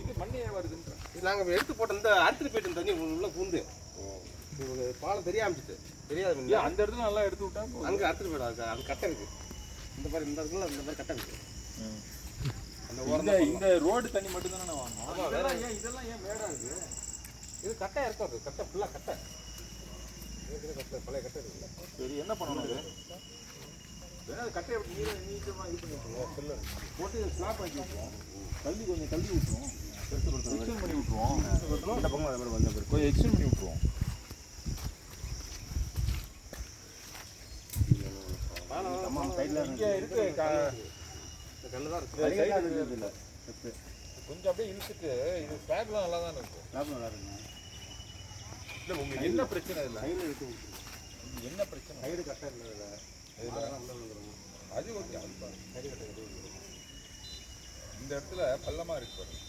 இது மண்ணே வருதுன்ற இது நாங்கள் எடுத்து போட்ட இந்த அறுத்துட்டு போயிட்டு தண்ணி உள்ள பூந்து பாலம் தெரிய ஆரம்பிச்சிட்டு தெரியாது. அந்த இடத்துல நல்லா எடுத்து விட்டாங்க. அங்கே அறுத்துட்டு போயிடும். அது கட்டை இருக்கு. இந்த மாதிரி இந்த இடத்துல இந்த மாதிரி கட்டை இருக்கு. இந்த ரோடு தண்ணி மட்டும் தானே வாங்கணும். இதெல்லாம் ஏன் மேடா இருக்கு? இது கட்டை இருக்காது. கட்டை ஃபுல்லாக கட்டை கட்டை பழைய கட்டை இருக்குல்ல. சரி என்ன பண்ணணும் இது? வேணா கட்டை எப்படி நீட்டமாக இது பண்ணி விட்டுருவோம். போட்டு ஸ்லாப் ஆக்கி விட்டுருவோம். தள்ளி கொஞ்சம் தள்ளி விட்டுருவோம். எக்ஸ்டெண்ட் பண்ணி விட்டுருவோம். இந்த பக்கம் அது மாதிரி வந்த கொஞ்சம் எக்ஸ்டெண்ட் பண்ணி விட்டுருவோம். இங்கே இருக்கு கல்லு தான் இருக்கு. கொஞ்சம் அப்படியே இழுத்துட்டு இது ஸ்லாப்லாம் நல்லா தான் இருக்கும். ஸ்லாப் நல்லா இருக்குங்க. இல்லை உங்களுக்கு என்ன பிரச்சனை இல்லை? சைடில் இருக்கு. என்ன பிரச்சனை? சைடு கட்டை இல்லை. அது ஓகே. அது சைடு கட்டை இந்த இடத்துல பள்ளமாக இருக்கு பாருங்க.